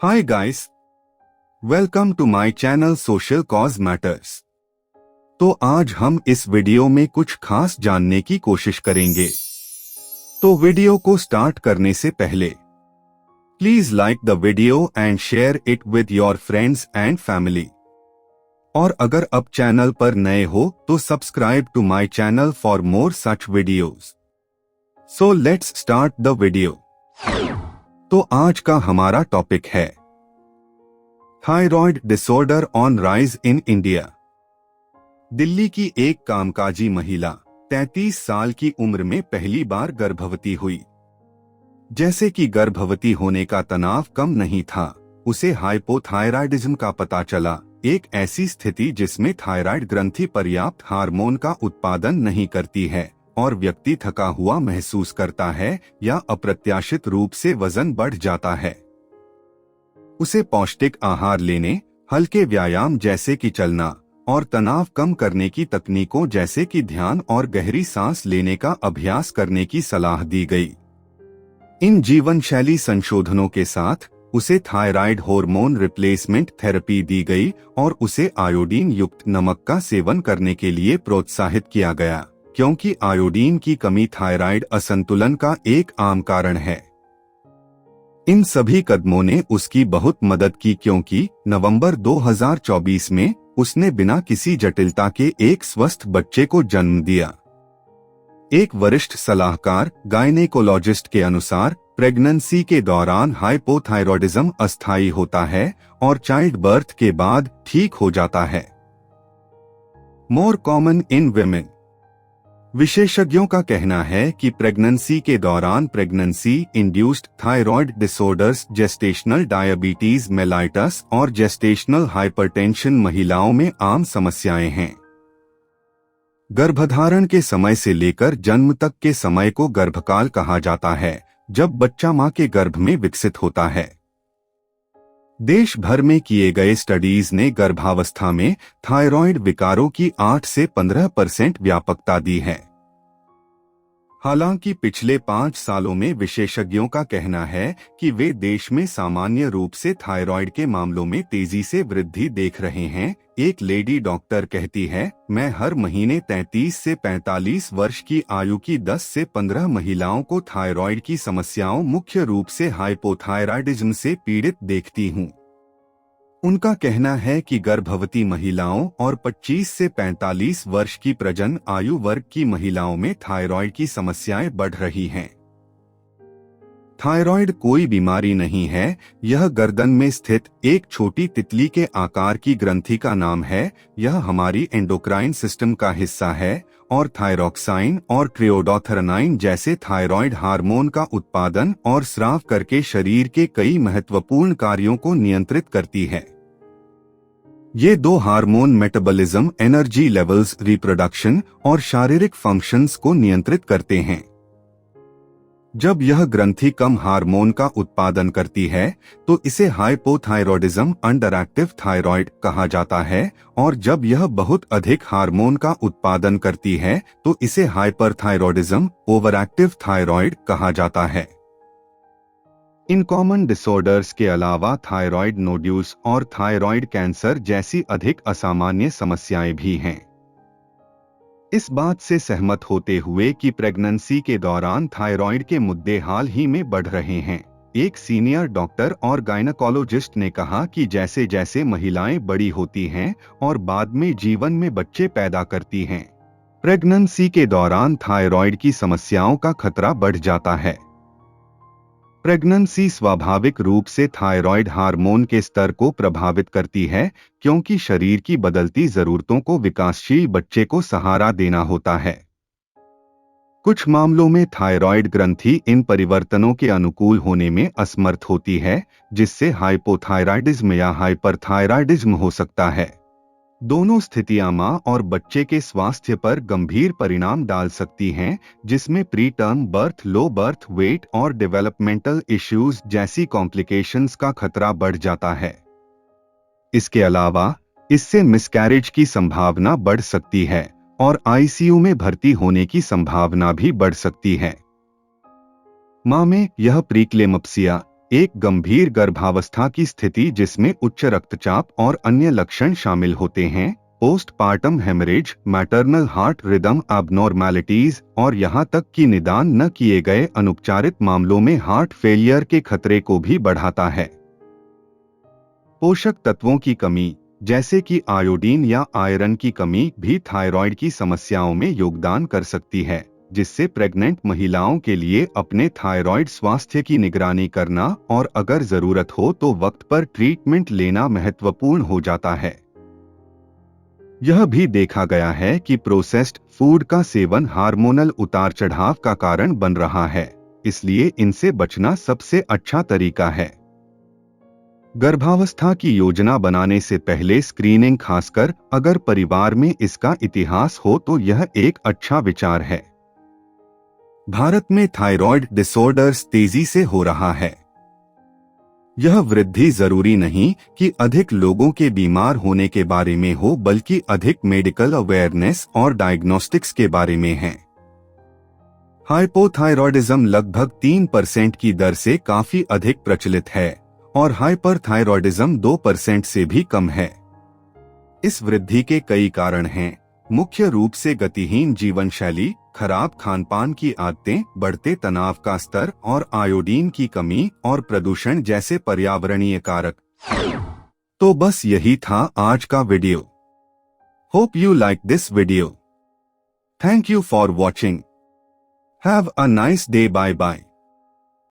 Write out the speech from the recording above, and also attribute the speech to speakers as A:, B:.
A: Hi guys, welcome to my channel social cause matters. तो आज हम इस वीडियो में कुछ खास जानने की कोशिश करेंगे। तो वीडियो को स्टार्ट करने से पहले please like the video and share it with your friends and family. और अगर अब चैनल पर नए हो तो subscribe to my channel for more such videos. So let's start the video. तो आज का हमारा टॉपिक है thyroid disorder on rise in India. Delhi की एक कामकाजी महिला 33 साल की उम्र में पहली बार गर्भवती हुई। जैसे कि गर्भवती होने का तनाव कम नहीं था, उसे हाइपोथायराइडिज्म का पता चला, एक ऐसी स्थिति जिसमें थायराइड ग्रंथि पर्याप्त हार्मोन का उत्पादन नहीं करती है और व्यक्ति थका हुआ महसूस करता है या अप्रत्याशित रूप से वजन बढ़ जाता है। उसे पौष्टिक आहार लेने, हल्के व्यायाम जैसे कि चलना और तनाव कम करने की तकनीकों जैसे कि ध्यान और गहरी सांस लेने का अभ्यास करने की सलाह दी गई। इन जीवन शैली संशोधनों के साथ उसे थायराइड हार्मोन रिप्लेसमेंट थेरेपी दी गई और उसे आयोडीन युक्त नमक का सेवन करने के लिए प्रोत्साहित किया गया, क्योंकि आयोडीन की कमी थायराइड असंतुलन का एक आम कारण है। इन सभी कदमों ने उसकी बहुत मदद की, क्योंकि नवंबर 2024 में उसने बिना किसी जटिलता के एक स्वस्थ बच्चे को जन्म दिया। एक वरिष्ठ सलाहकार गायनेकोलॉजिस्ट के अनुसार प्रेगनेंसी के दौरान हाइपोथायरॉयडिज्म अस्थायी होता है और चाइल्ड बर्थ के बाद ठीक हो जाता है। More common in women. विशेषज्ञों का कहना है कि प्रेगनेंसी के दौरान pregnancy induced thyroid disorders, gestational diabetes mellitus और जेस्टेशनल हाइपरटेंशन महिलाओं में आम समस्याएं हैं। गर्भधारण के समय से लेकर जन्म तक के समय को गर्भकाल कहा जाता है, जब बच्चा मां के गर्भ में विकसित होता है। देश भर में किए गए स्टडीज ने गर्भावस्था में थायराइड विकारों की 8 से 15% व्यापकता दी है। हालांकि पिछले 5 सालों में विशेषज्ञों का कहना है कि वे देश में सामान्य रूप से थायराइड के मामलों में तेजी से वृद्धि देख रहे हैं। एक लेडी डॉक्टर कहती है, मैं हर महीने 33 से 45 वर्ष की आयु की 10 से 15 महिलाओं को थायराइड की समस्याओं, मुख्य रूप से हाइपोथायराइडिज्म से पीड़ित देखती हूँ। उनका कहना है कि गर्भवती महिलाओं और 25 से 45 वर्ष की प्रजनन आयु वर्ग की महिलाओं में थायराइड की समस्याएं बढ़ रही हैं। थायराइड कोई बीमारी नहीं है, यह गर्दन में स्थित एक छोटी तितली के आकार की ग्रंथि का नाम है। यह हमारी एंडोक्राइन सिस्टम का हिस्सा है और थायरॉक्साइन और ट्रियोडोथेरनाइन जैसे थायराइड हार्मोन का उत्पादन और स्राव करके शरीर के कई महत्वपूर्ण कार्यों को नियंत्रित करती है। ये दो hormone metabolism, energy levels, reproduction और शारीरिक फंक्शंस को नियंत्रित करते हैं। जब यह ग्रंथि कम हार्मोन का उत्पादन करती है तो इसे हाइपोथायरॉयडिज्म, अंडरएक्टिव थायराइड कहा जाता है, और जब यह बहुत अधिक हार्मोन का उत्पादन करती है तो इसे हाइपरथायरॉयडिज्म, ओवरएक्टिव थायराइड कहा जाता है। इन कॉमन डिसऑर्डर्स के अलावा थायराइड नोड्यूल्स और थायराइड कैंसर जैसी अधिक असामान्य समस्याएं भी हैं। इस बात से सहमत होते हुए कि प्रेगनेंसी के दौरान थायराइड के मुद्दे हाल ही में बढ़ रहे हैं, एक सीनियर डॉक्टर और गायनेकोलॉजिस्ट ने कहा कि जैसे जैसे महिलाएं बड़ी होती हैं और बाद में जीवन में बच्चे पैदा करती हैं, प्रेगनेंसी के दौरान थायराइड की समस्याओं का खतरा बढ़ जाता है। प्रेगनेंसी स्वाभाविक रूप से थायराइड हार्मोन के स्तर को प्रभावित करती है, क्योंकि शरीर की बदलती जरूरतों को विकासशील बच्चे को सहारा देना होता है। कुछ मामलों में थायराइड ग्रंथि इन परिवर्तनों के अनुकूल होने में असमर्थ होती है, जिससे हाइपोथायराइडिज्म या हाइपरथायराइडिज्म हो सकता है। दोनों स्थितियां मां और बच्चे के स्वास्थ्य पर गंभीर परिणाम डाल सकती हैं, जिसमें pre term birth, low birth weight और डेवलपमेंटल इश्यूज जैसी कॉम्प्लिकेशंस का खतरा बढ़ जाता है। इसके अलावा इससे मिसकैरेज की संभावना बढ़ सकती है और आईसीयू में भर्ती होने की संभावना भी बढ़ सकती है। मां में यह प्रीक्लेम्पसिया, एक गंभीर गर्भावस्था की स्थिति जिसमें उच्च रक्तचाप और अन्य लक्षण शामिल होते हैं, postpartum haemorrhage, maternal heart rhythm abnormalities और यहाँ तक कि निदान न किए गए अनुपचारित मामलों में हार्ट फेलियर के खतरे को भी बढ़ाता है। पोषक तत्वों की कमी जैसे कि आयोडीन या आयरन की कमी भी थायराइड की समस्याओं में योगदान कर सकती है, जिससे प्रेग्नेंट महिलाओं के लिए अपने थायराइड स्वास्थ्य की निगरानी करना और अगर जरूरत हो तो वक्त पर ट्रीटमेंट लेना महत्वपूर्ण हो जाता है। यह भी देखा गया है कि प्रोसेस्ड फूड का सेवन हार्मोनल उतार चढ़ाव का कारण बन रहा है, इसलिए इनसे बचना सबसे अच्छा तरीका है। गर्भावस्था की योजना बनाने से पहले स्क्रीनिंग, खासकर अगर परिवार में इसका इतिहास हो तो यह एक अच्छा विचार है। भारत में थायराइड डिसऑर्डर्स तेजी से हो रहा है। यह वृद्धि जरूरी नहीं कि अधिक लोगों के बीमार होने के बारे में हो, बल्कि अधिक मेडिकल अवेयरनेस और डायग्नोस्टिक्स के बारे में है। हाइपोथायरॉयडिज्म लगभग 3% की दर से काफी अधिक प्रचलित है और हाइपरथायरॉयडिज्म 2% से भी कम है। इस वृद्धि के कई कारण हैं, मुख्य रूप से गतिहीन जीवन शैली, खराब खानपान की आदतें, बढ़ते तनाव का स्तर और आयोडीन की कमी और प्रदूषण जैसे पर्यावरणीय कारक। तो बस यही था आज का video. Hope you like this video. Thank you for watching. Have a nice day. Bye bye.